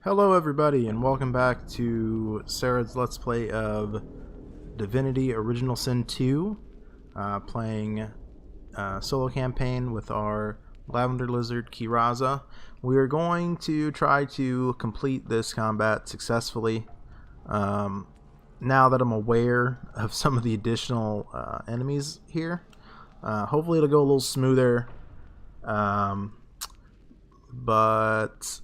Hello everybody and welcome back to Sarah's Let's Play of Divinity Original Sin 2, playing solo campaign with our Lavender Lizard Kiraza. We are going to try to complete this combat successfully. Now that I'm aware of some of the additional enemies here, hopefully it'll go a little smoother, but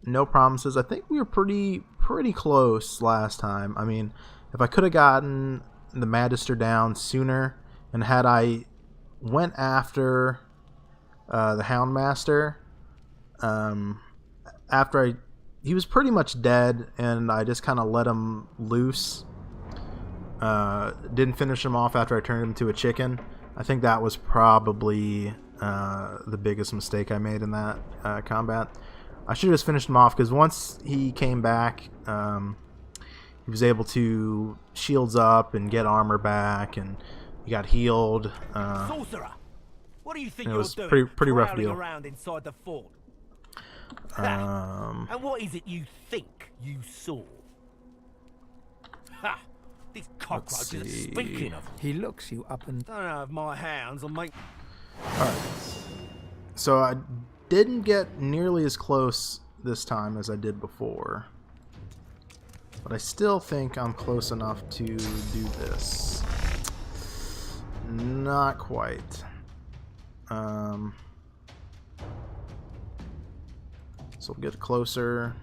no promises. I think we were pretty close last time. I mean, if I could have gotten the Magister down sooner, and had I went after the Houndmaster, after he was pretty much dead, and I just kind of let him loose. Didn't finish him off after I turned him into a chicken. I think that was probably the biggest mistake I made in that combat. I should have just finished him off, because once he came back, he was able to shields up and get armor back, and he got healed. Sorcerer, what do you think it you're was doing? pretty rough deal. Around inside the fort. And what is it you think you saw? Ha! These cockroaches are speaking of. He looks you up and... Don't know if my hounds will make... Alright. So I didn't get nearly as close this time as I did before, but I still think I'm close enough to do this. Not quite. So we'll get closer.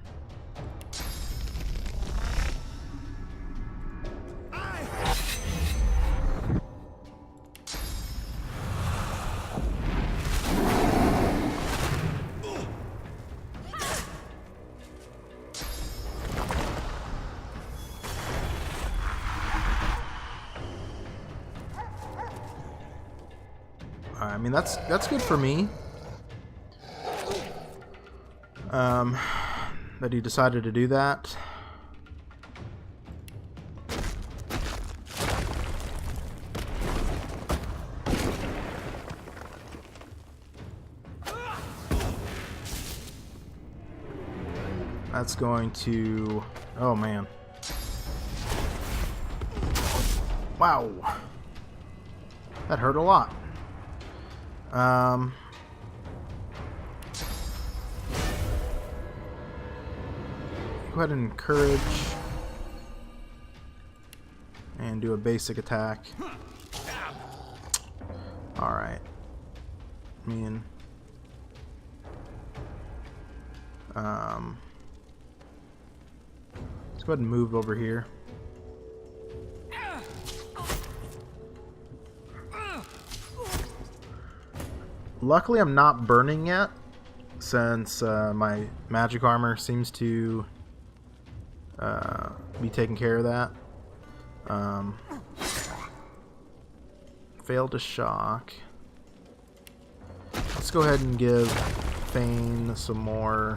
I mean, that's good for me. That he decided to do that. That's going to... Oh, man. Wow. That hurt a lot. Go ahead and encourage and do a basic attack. Alright. I mean, let's go ahead and move over here. Luckily, I'm not burning yet, since my magic armor seems to be taking care of that. Failed to shock. Let's go ahead and give Thane some more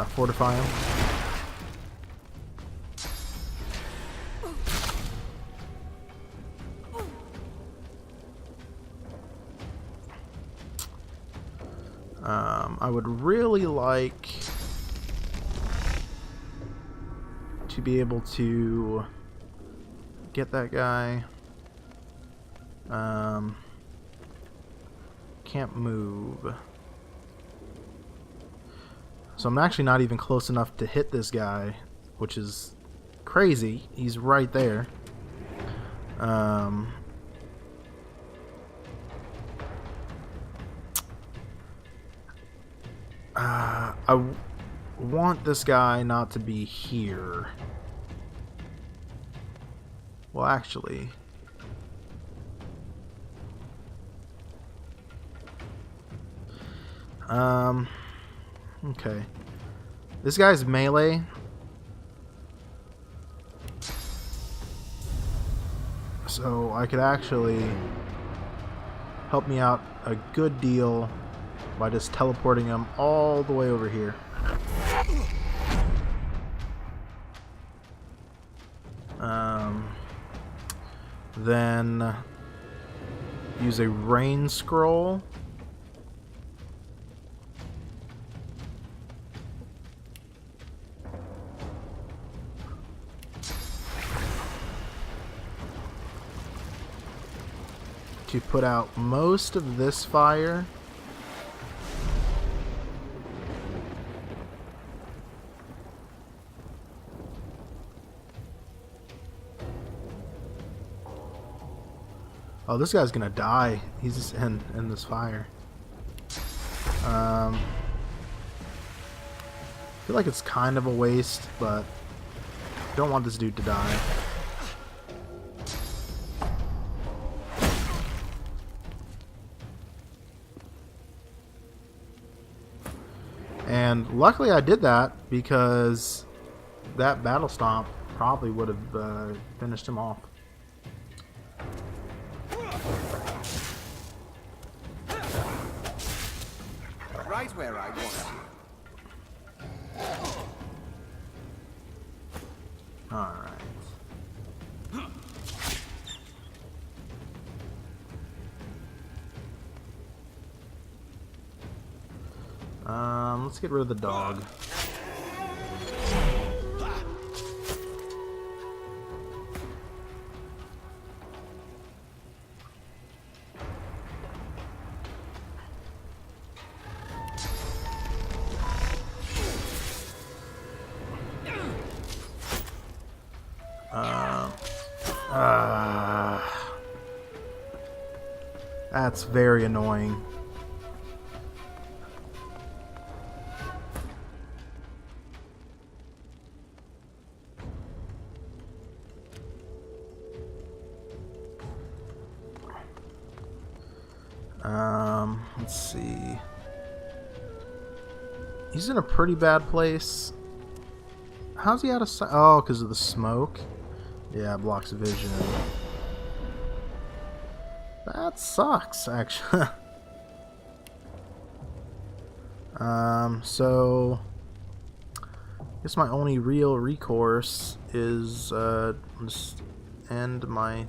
fortify him. I would really like to be able to get that guy. Can't move. So I'm actually not even close enough to hit this guy, which is crazy. He's right there. I want this guy not to be here. Well, actually... Okay. This guy's melee. So I could actually help me out a good deal by just teleporting him all the way over here. Then use a rain scroll. to put out most of this fire. Oh, this guy's gonna die. He's just in this fire. I feel like it's kind of a waste, but I don't want this dude to die. And luckily I did that, because that battle stomp probably would have finished him off. Right where I want you. Alright. Let's get rid of the dog. That's very annoying. Let's see. He's in a pretty bad place. How's he out of sight? Oh, because of the smoke. Yeah, it blocks vision. That sucks, actually. So I guess my only real recourse is just end my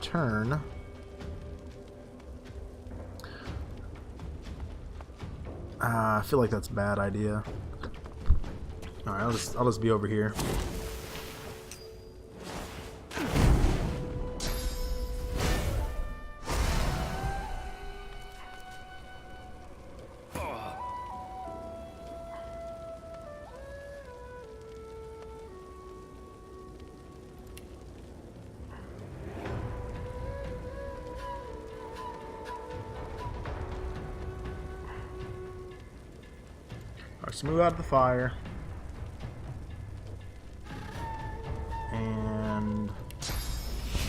turn. I feel like that's a bad idea. Alright, I'll just be over here. Let's move out of the fire. And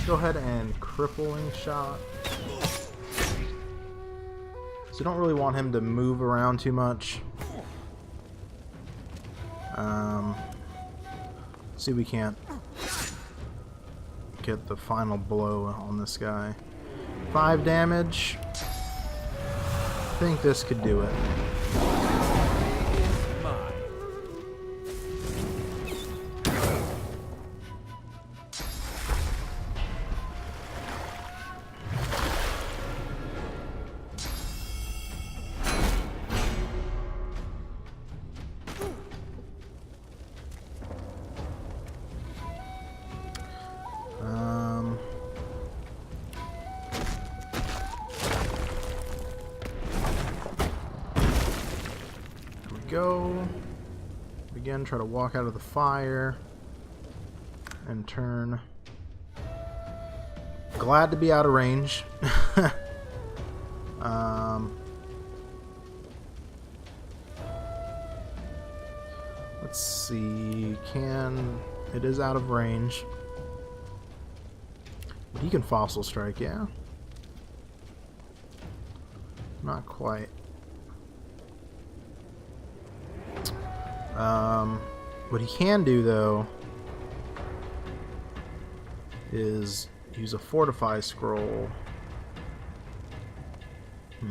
go ahead and crippling shot. So you don't really want him to move around too much. See if we can't get the final blow on this guy. 5 damage. I think this could do it. Go again, try to walk out of the fire and turn. Glad to be out of range. Let's see, it is out of range, but he can fossil strike. Yeah, not quite. What he can do, though, is use a fortify scroll. You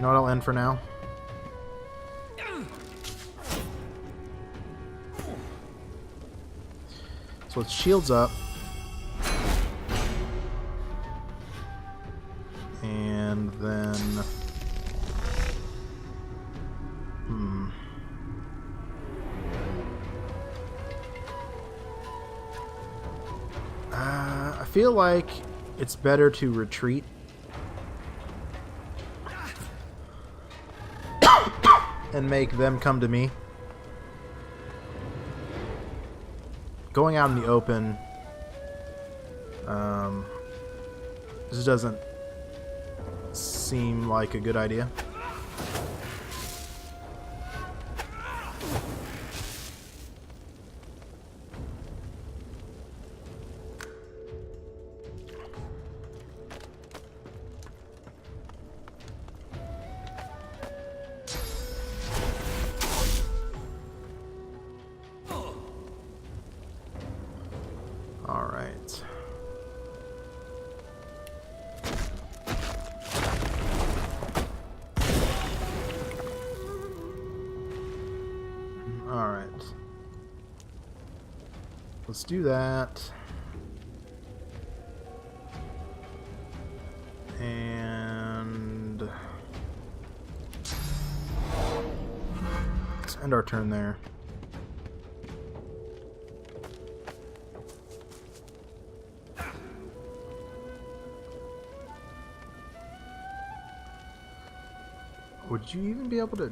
know what, I'll end for now. So it shields up. And then... I feel like it's better to retreat and make them come to me. Going out in the open, this doesn't seem like a good idea. All right. All right. Let's do that. And let's end our turn there. Would you even be able to...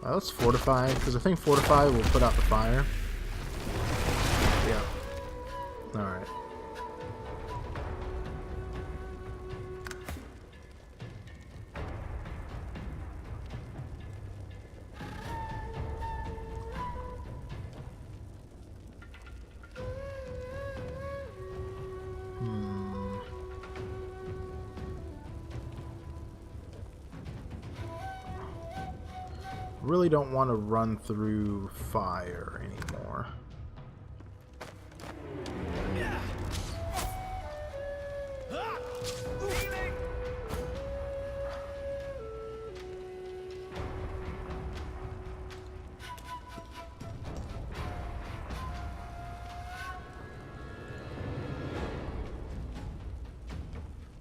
let's fortify, because I think fortify will put out the fire. Yeah. Alright. Really don't want to run through fire anymore.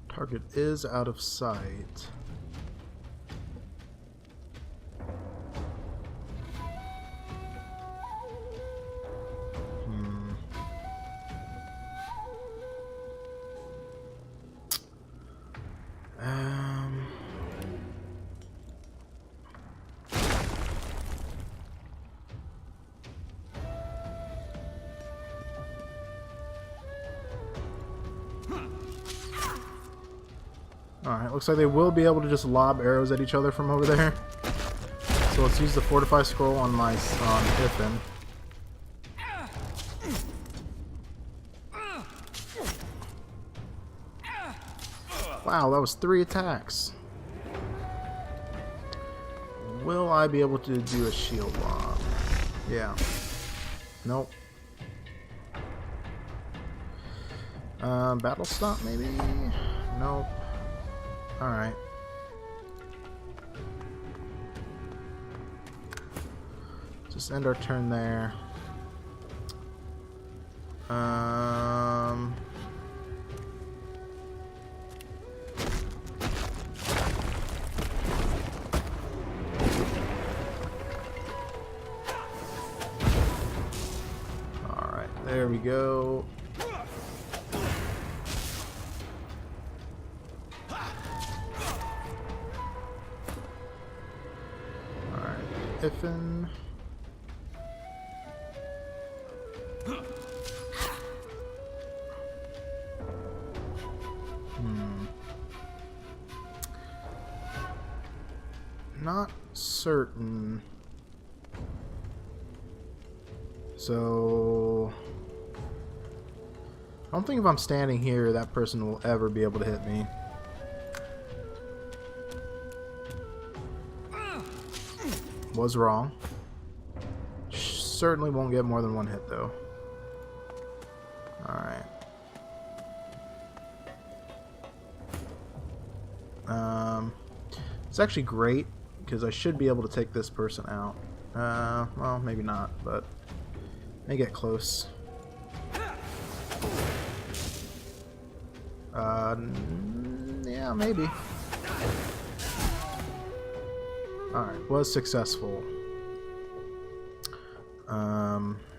Target is out of sight. Alright, looks like they will be able to just lob arrows at each other from over there. So let's use the Fortify Scroll on my Iffin. Wow, that was 3 attacks. Will I be able to do a shield lob? Yeah. Nope. Battle Stop maybe? Nope. Alright. Just end our turn there. Alright, there we go. Iffin. Not certain. So I don't think if I'm standing here that person will ever be able to hit me. Was wrong. Certainly won't get more than 1 hit though. Alright. It's actually great because I should be able to take this person out. Well, maybe not, but may get close. Yeah, maybe. Alright, was successful.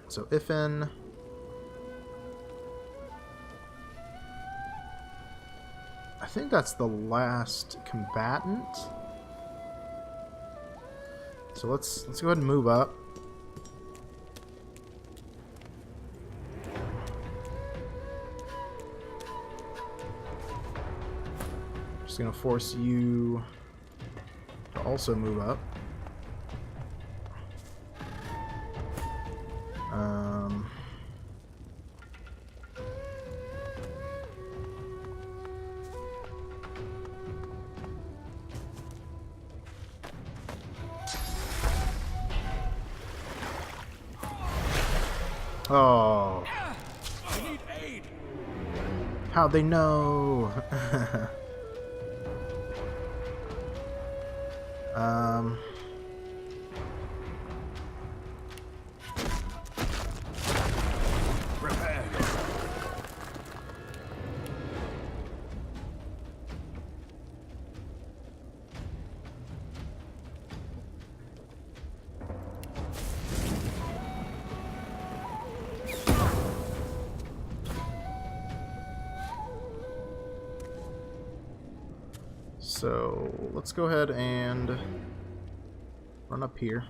So Ifin. I think that's the last combatant. So let's go ahead and move up. Just gonna force you to also move up. Oh. I need aid. How'd they know? Prepare. So let's go ahead and run up here.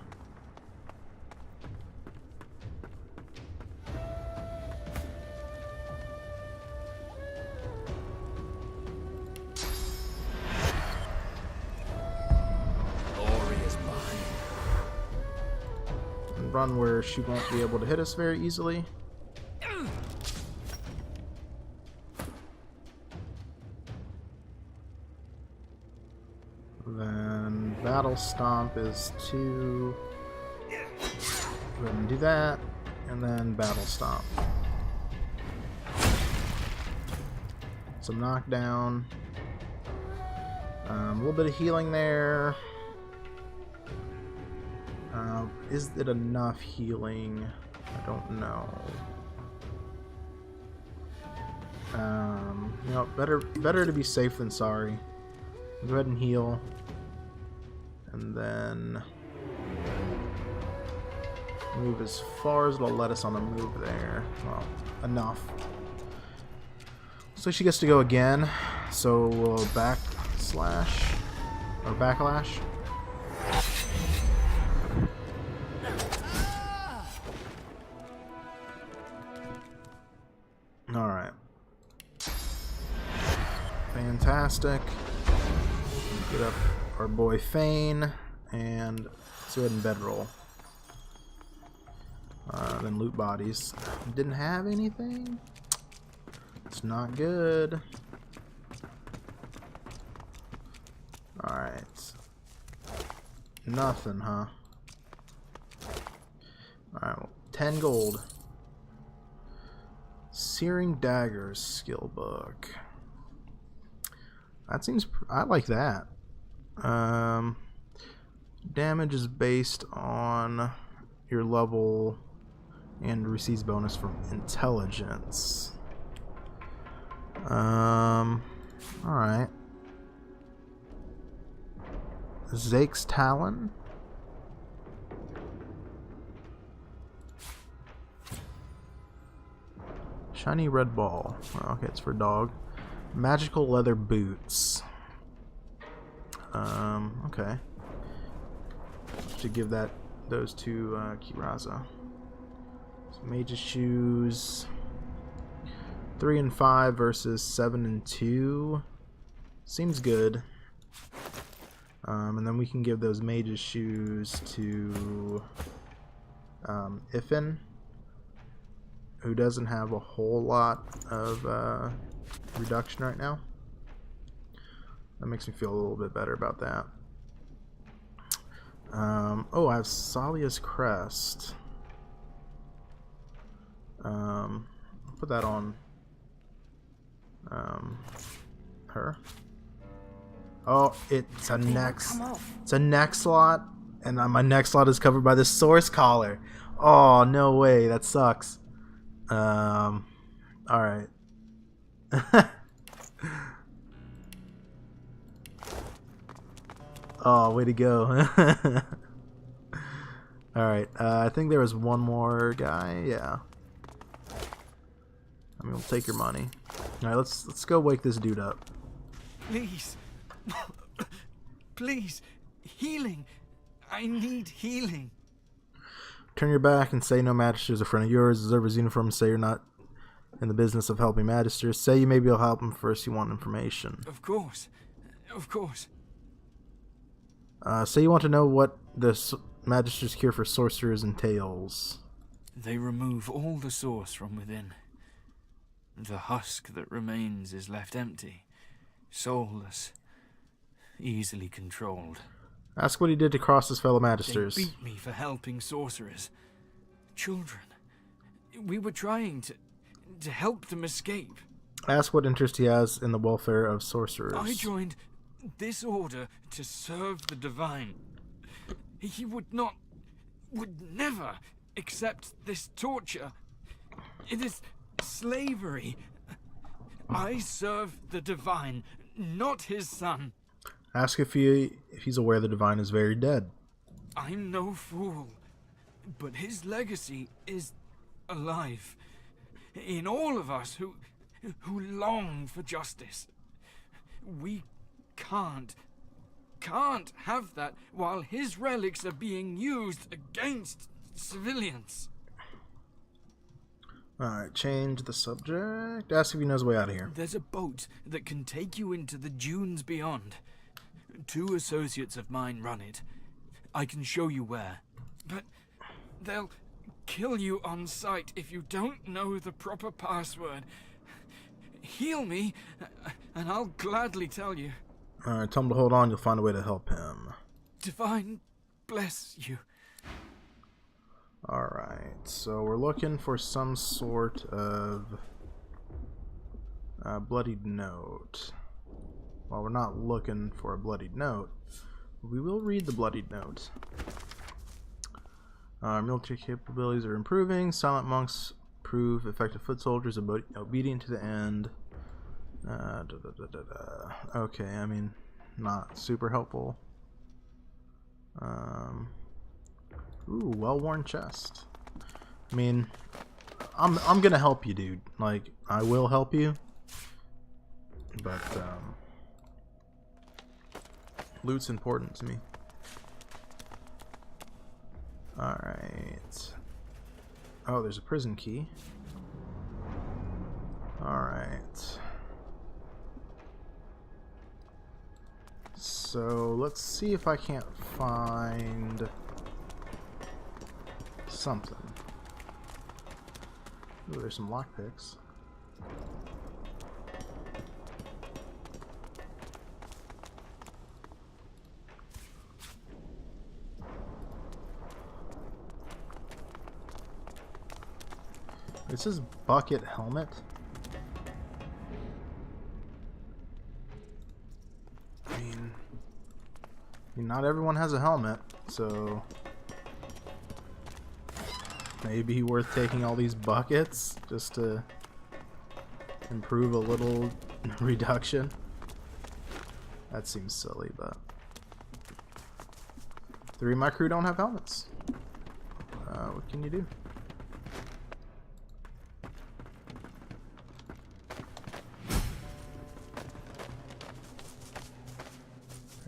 Glory is mine. And run where she won't be able to hit us very easily. Then Battle Stomp is 2. Go ahead and do that. And then Battle Stomp. Some knockdown. A little bit of healing there. Is it enough healing? I don't know. You know, better to be safe than sorry. Go ahead and heal. And then move as far as it'll let us on the move there. Well, enough. So she gets to go again. So we'll backslash or backlash. Alright. Fantastic. Get up our boy Fane, and let's go ahead and bedroll. Then loot bodies. Didn't have anything? It's not good. Alright. Nothing, huh? Alright, well, 10 gold. Searing Daggers skill book. That seems... I like that. Damage is based on your level and receives bonus from intelligence. Alright. Zake's Talon. Shiny red ball. Oh, okay, it's for dog. Magical leather boots. Okay. Should give those to Kiraza. So mage's shoes. 3 and 5 versus 7 and 2. Seems good. And then we can give those mage's shoes to Ifin, who doesn't have a whole lot of reduction right now. That makes me feel a little bit better about that. Oh, I have Salia's Crest. I'll put that on her. Oh, it's a neck slot, and my neck slot is covered by the source collar. Oh, no way, that sucks. Alright. Oh, way to go. Alright, I think there was one more guy. Yeah. I mean, we'll take your money. Alright, let's go wake this dude up. Please. Please. Healing. I need healing. Turn your back and say no magister is a friend of yours. Observe his uniform and say you're not in the business of helping magisters. Say you maybe will help him first. You want information. Of course. Of course. Say you want to know what the magister's cure for sorcerers entails. They remove all the source from within. The husk that remains is left empty, soulless, easily controlled. Ask what he did to cross his fellow magisters. They beat me for helping sorcerers. Children. We were trying to help them escape. Ask what interest he has in the welfare of sorcerers. I joined this order to serve the divine. He would never accept this torture. It is slavery. I serve the divine, not his son. Ask if he's aware the divine is very dead. I'm no fool, but his legacy is alive in all of us who long for justice. We can't have that while his relics are being used against civilians. Alright, change the subject. Ask if he knows the way out of here. There's a boat that can take you into the dunes beyond. 2 associates of mine run it. I can show you where. But they'll kill you on sight if you don't know the proper password. Heal me, and I'll gladly tell you. Alright, tell him to hold on. You'll find a way to help him. Divine bless you. Alright, so we're looking for some sort of bloodied note. Well, we're not looking for a bloodied note. We will read the bloodied note. Our military capabilities are improving. Silent monks prove effective foot soldiers, obedient to the end. Okay, I mean, not super helpful. Ooh, well-worn chest. I mean, I'm gonna help you, dude. Like, I will help you. But, loot's important to me. Alright. Oh, there's a prison key. Alright. So, let's see if I can't find something. Ooh, there's some lockpicks. This is bucket helmet. I mean, not everyone has a helmet, so maybe worth taking all these buckets just to improve a little reduction. That seems silly, but 3 of my crew don't have helmets. What can you do?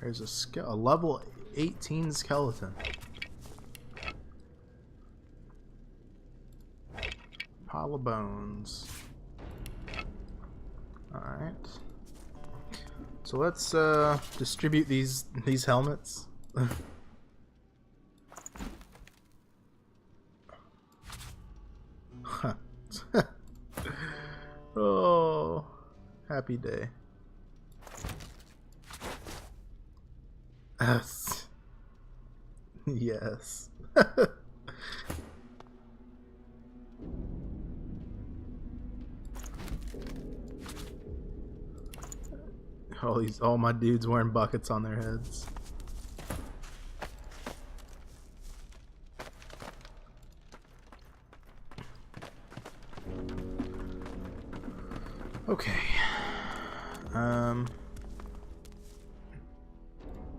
There's a level 18 skeleton. Pile of bones. Alright. So let's distribute these helmets. Oh, happy day. Yes. Yes. All my dudes wearing buckets on their heads. Okay.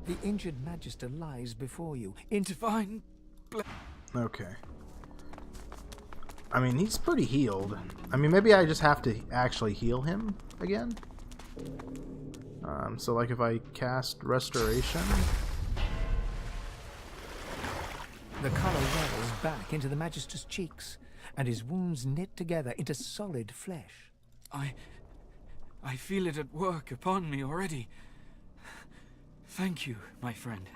The injured magister lies before you. Divine bless. Okay. I mean, he's pretty healed. I mean, maybe I just have to actually heal him again. So like if I cast Restoration... The colour wells back into the Magister's cheeks, and his wounds knit together into solid flesh. I feel it at work upon me already. Thank you, my friend.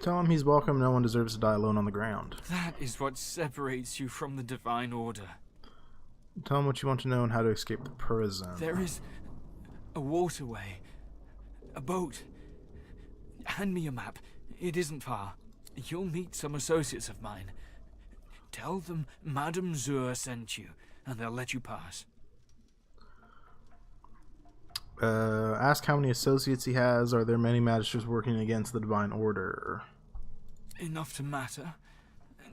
Tell him he's welcome. No one deserves to die alone on the ground. That is what separates you from the Divine Order. Tell him what you want to know and how to escape the prison. There is a waterway. A boat. Hand me a map. It isn't far. You'll meet some associates of mine. Tell them Madame Zur sent you, and they'll let you pass. Ask how many associates he has. Are there many magisters working against the Divine Order? Enough to matter.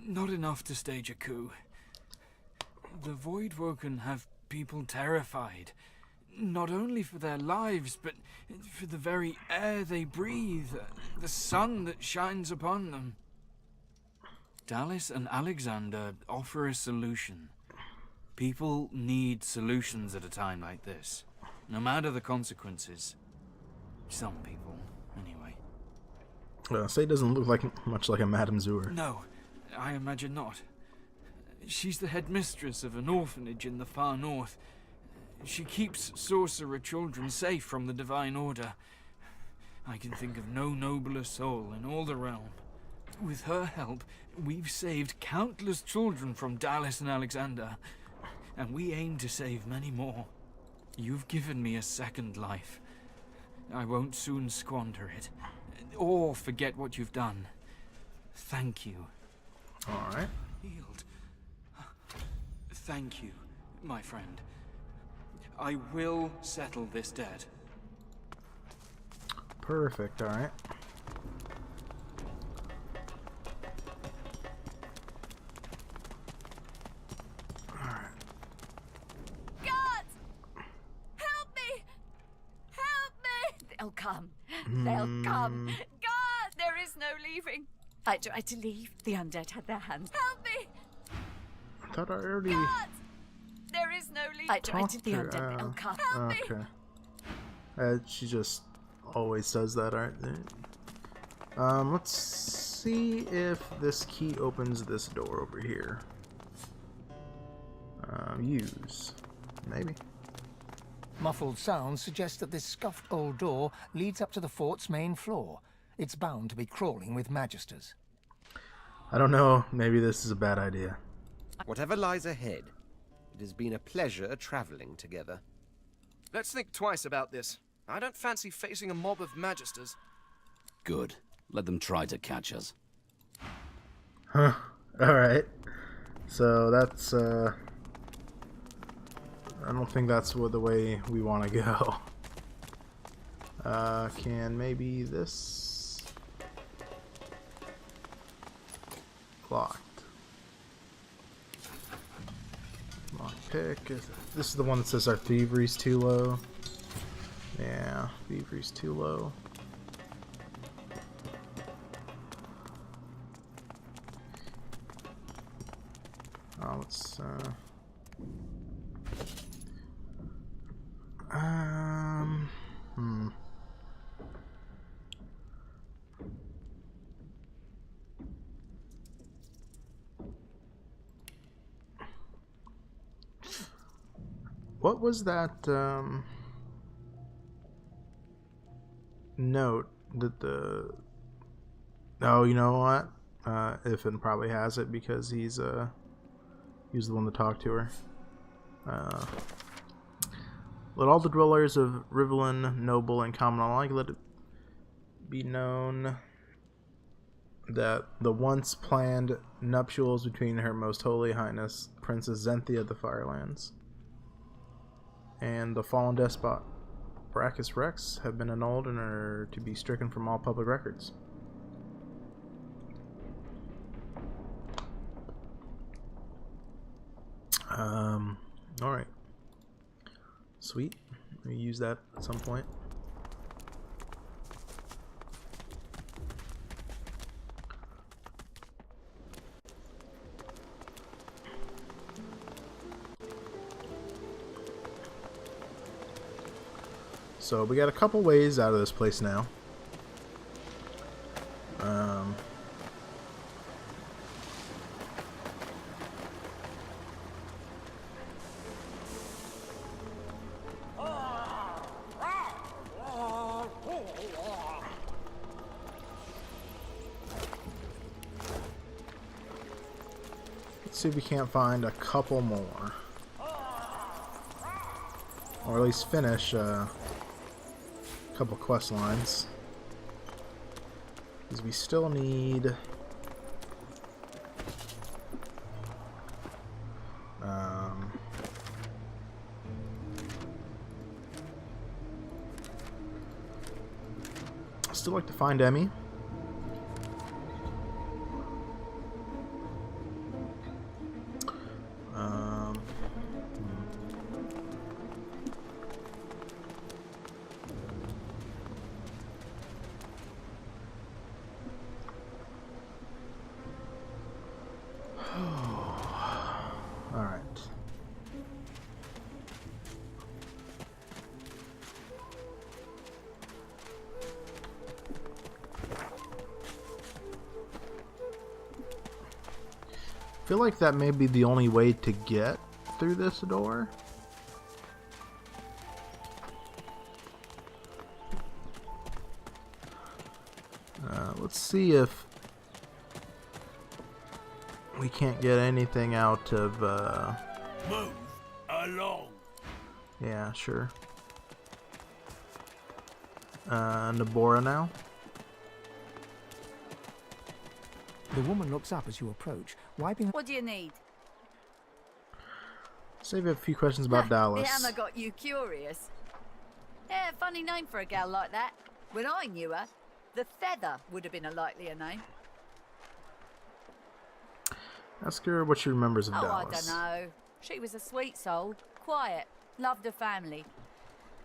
Not enough to stage a coup. The Voidwoken have people terrified. Not only for their lives, but for the very air they breathe, the sun that shines upon them. Dallas and Alexander offer a solution. People need solutions at a time like this, no matter the consequences. Some people, anyway. Say it doesn't look like much like a Madame Zur. No, I imagine not. She's the headmistress of an orphanage in the far north. She keeps sorcerer children safe from the Divine Order. I can think of no nobler soul in all the realm. With her help, we've saved countless children from Dallas and Alexander, and we aim to save many more. You've given me a second life. I won't soon squander it, or forget what you've done. Thank you. Alright. Healed. Thank you, my friend. I will settle this debt. Perfect, alright. They'll come. They'll come. God, there is no leaving. I tried to leave. The undead had their hands. Help me! I thought I already... God! There is no leaving. I tried to the undead. They'll come. Help me! Okay. She just always does that, alright. Let's see if this key opens this door over here. Use. Maybe. Muffled sounds suggest that this scuffed old door leads up to the fort's main floor. It's bound to be crawling with magisters. I don't know. Maybe this is a bad idea. Whatever lies ahead, it has been a pleasure traveling together. Let's think twice about this. I don't fancy facing a mob of magisters. Good. Let them try to catch us. Huh. Alright. So that's, I don't think that's the way we want to go. Can maybe this... Locked. Lockpick. This is the one that says our thievery's too low. Yeah, thievery's too low. Let's What was that note that the... Oh, you know what? Ifin probably has it because he's the one to talk to her. Let all the dwellers of Rivlin, noble and common alike, let it be known that the once planned nuptials between Her Most Holy Highness Princess Zenthia of the Firelands and the fallen despot Brachus Rex have been annulled and are to be stricken from all public records. Alright. Sweet. Let me use that at some point. So we got a couple ways out of this place now. Let's see if we can't find a couple more. Or at least finish a couple quest lines. Because we still need... I'd still like to find Emmy. Alright. I feel like that may be the only way to get through this door. Let's see if we can't get anything out of, Move along. yeah, sure. Nabora now. The woman looks up as you approach, wiping... What do you need? Save a few questions about Dallas. The hammer got you curious. Yeah, funny name for a gal like that. When I knew her, the Feather would have been a likelier name. Ask her what she remembers of Oh, Dallas. I don't know. She was a sweet soul, quiet, loved her family.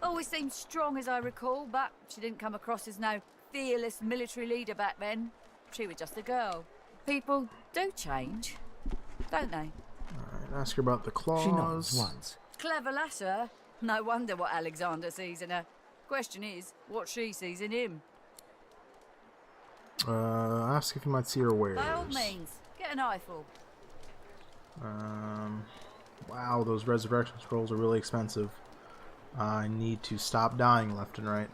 Always seemed strong as I recall, but she didn't come across as no fearless military leader back then. She was just a girl. People do change, don't they? Alright, ask her about the claws. She nods once. Clever lass, her. No wonder what Alexander sees in her. Question is, what she sees in him. Ask if you might see her wares. By all means, get an eyeful. Wow, those resurrection scrolls are really expensive. I need to stop dying left and right.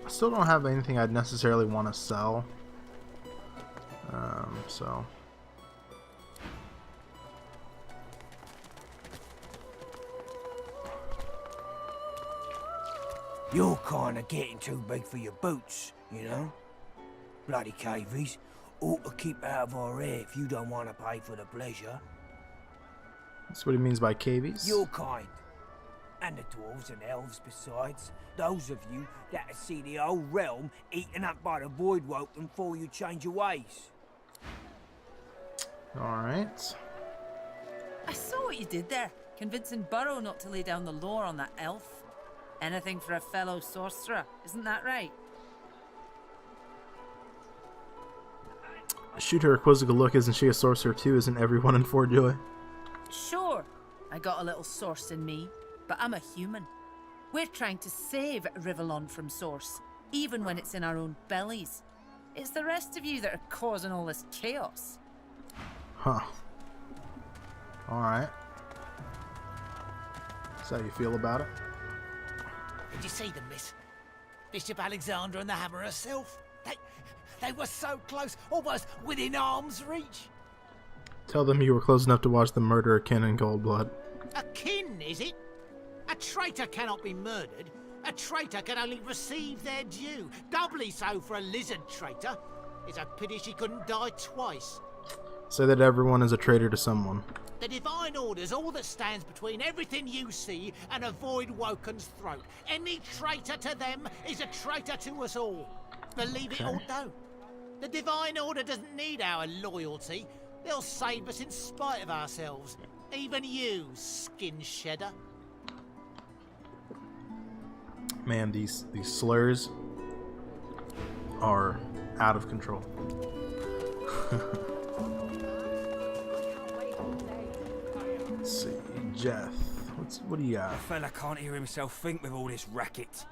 I still don't have anything I'd necessarily want to sell. So You're kinda getting too big for your boots, you know? Bloody cavies. Ought to keep out of our hair if you don't want to pay for the pleasure. that's what he means by cavies. Your kind. And the dwarves and elves besides. Those of you that see the whole realm eaten up by the void woken before you change your ways. Alright. I saw what you did there, convincing Burrow not to lay down the law on that elf. Anything for a fellow sorcerer, isn't that right? Shoot her a quizzical look. Isn't she a sorcerer too? Isn't everyone in Fort Joy? Sure, I got a little source in me, but I'm a human. We're trying to save Rivellon from source, even when it's in our own bellies. It's the rest of you that are causing all this chaos. Huh. Alright. So how you feel about it? Did you see them, miss? Bishop Alexander and the Hammer herself? They were so close, almost within arm's reach. Tell them you were close enough to watch the murder of Kin in cold blood. A kin, is it? A traitor cannot be murdered. A traitor can only receive their due. Doubly so for a lizard traitor. It's a pity she couldn't die twice. Say that everyone is a traitor to someone. The divine order's all that stands between everything you see and a void woken's throat. Any traitor to them is a traitor to us all. But leave it all do. The Divine Order doesn't need our loyalty. They'll save us in spite of ourselves. Even you, skin shedder. Man, these slurs are out of control. Let's see, Jeff. What do you got? The fella can't hear himself think with all this racket.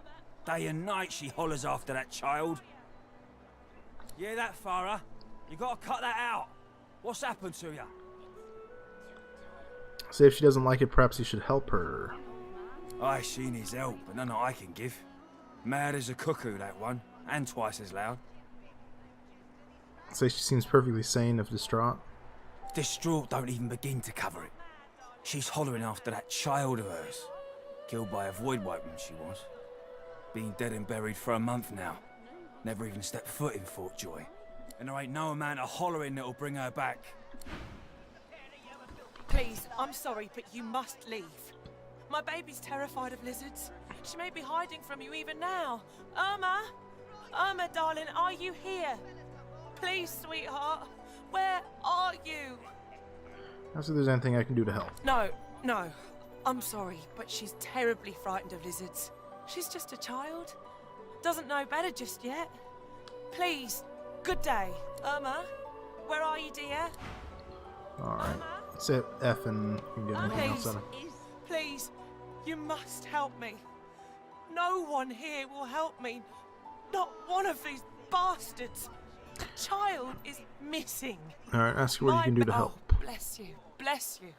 Day and night she hollers after that child. Yeah, that Farah. You gotta cut that out. What's happened to you? Say if she doesn't like it, perhaps you should help her. Aye, she needs help, but none that I can give. Mad as a cuckoo, that one, and twice as loud. Say she seems perfectly sane if distraught. Distraught don't even begin to cover it. She's hollering after that child of hers. Killed by a void woman, she was. Been dead and buried for a month now. Never even stepped foot in Fort Joy. And there ain't no amount of hollering that'll bring her back. Please, I'm sorry, but you must leave. My baby's terrified of lizards. She may be hiding from you even now. Irma! Irma, darling, are you here? Please, sweetheart. Where are you? I'll see if there's anything I can do to help. No. I'm sorry, but she's terribly frightened of lizards. She's just a child. Doesn't know better just yet. Please, good day. Irma, where are you, dear? Alright. Let's hit F and we can get anything else out of it. Please, you must help me. No one here will help me. Not one of these bastards. The child is missing. Alright, ask her what you can do to help. Oh, bless you. Bless you.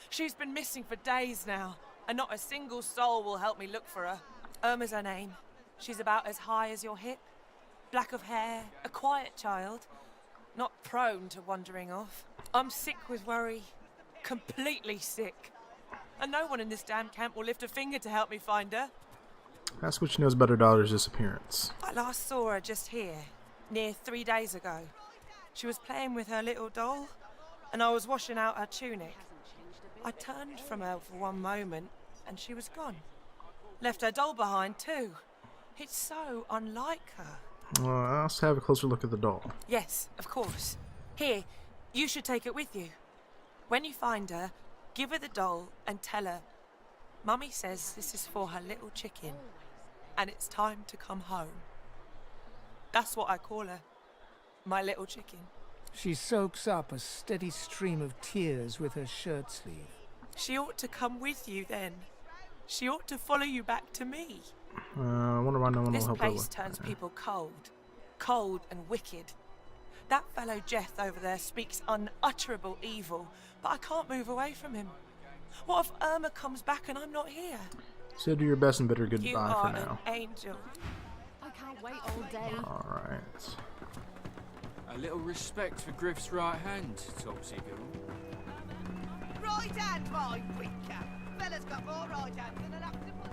She's been missing for days now, and not a single soul will help me look for her. Irma's her name. She's about as high as your hip. Black of hair, a quiet child. Not prone to wandering off. I'm sick with worry. Completely sick. And no one in this damn camp will lift a finger to help me find her. Ask what she knows about her daughter's disappearance. I last saw her just here, near 3 days ago. She was playing with her little doll, and I was washing out her tunic. I turned from her for one moment, and she was gone. Left her doll behind, too. It's so unlike her. I'll also have a closer look at the doll. Yes, of course. Here, you should take it with you. When you find her, give her the doll and tell her, Mummy says this is for her little chicken, and it's time to come home. That's what I call her. My little chicken. She soaks up a steady stream of tears with her shirt sleeve. She ought to come with you then. She ought to follow you back to me. I wonder why no one will This help her place with turns that. people cold and wicked. That fellow Jeth over there speaks unutterable evil, but I can't move away from him. What if Irma comes back and I'm not here? So do your best and bid her goodbye You are for now. an angel. I can't wait all day. Alright. A little respect for Griff's right hand, Topsy Girl. Right hand, my winker. Fella's got more right hands than an octopus.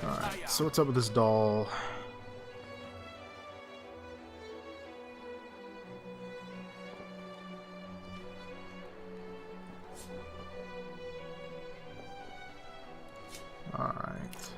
Alright, so what's up with this doll? Alright.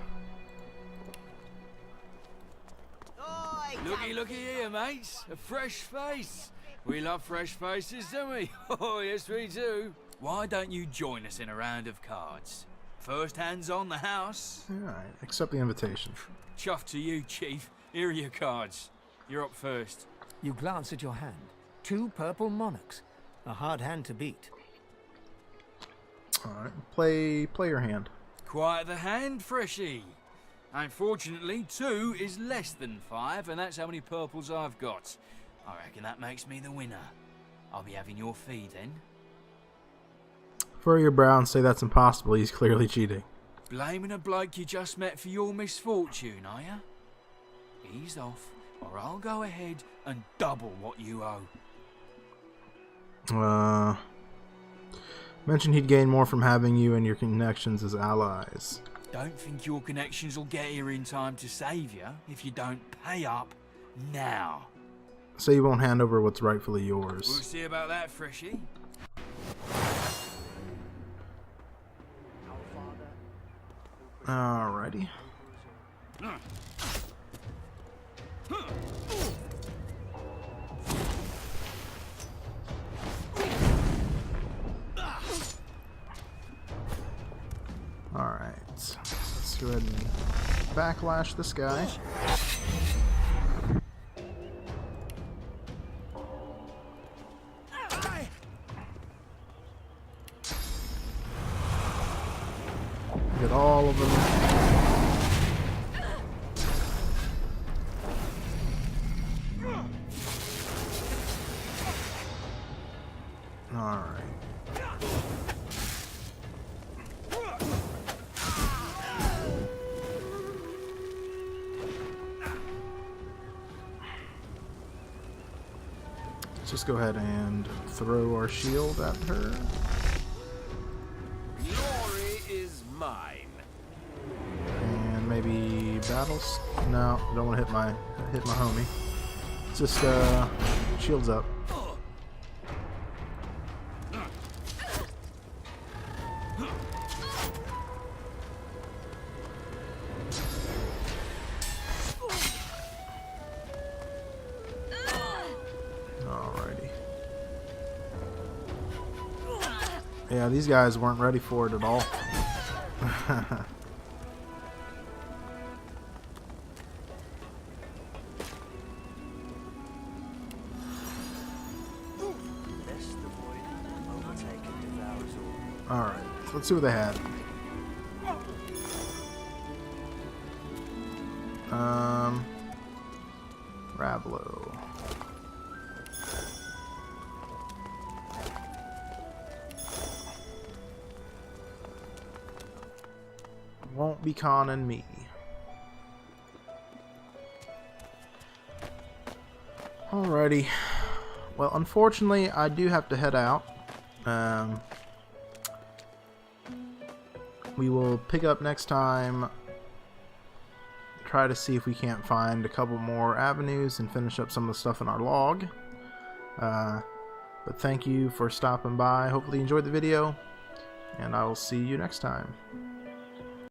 Looky here, mates. A fresh face. We love fresh faces, don't we? Oh, yes, we do. Why don't you join us in a round of cards? First hands on the house. Alright, accept the invitation. Chuff to you, Chief. Here are your cards. You're up first. You glance at your hand. 2 purple monarchs. A hard hand to beat. Alright, play your hand. Quite the hand, Freshie. Unfortunately, 2 is less than 5, and that's how many purples I've got. I reckon that makes me the winner. I'll be having your fee then. Furrow your brow and say that's impossible. He's clearly cheating. Blaming a bloke you just met for your misfortune, are ya? Ease off, or I'll go ahead and double what you owe. Mentioned he'd gain more from having you and your connections as allies. Don't think your connections will get here in time to save you if you don't pay up now. Say you won't hand over what's rightfully yours. We'll see about that, Freshie. Alrighty. Alright. Let's go ahead and backlash this guy. Get all of them. Alright. Let's just go ahead and throw our shield at her. Glory is mine. And maybe battles? No, don't want to hit my homie. Just shields up. Alrighty. Yeah, these guys weren't ready for it at all. Alright, so let's see what they had. Ravelo. Won't be conning me. Alrighty. Well, unfortunately, I do have to head out. We will pick up next time. Try to see if we can't find a couple more avenues and finish up some of the stuff in our log. But thank you for stopping by. Hopefully you enjoyed the video, and I will see you next time.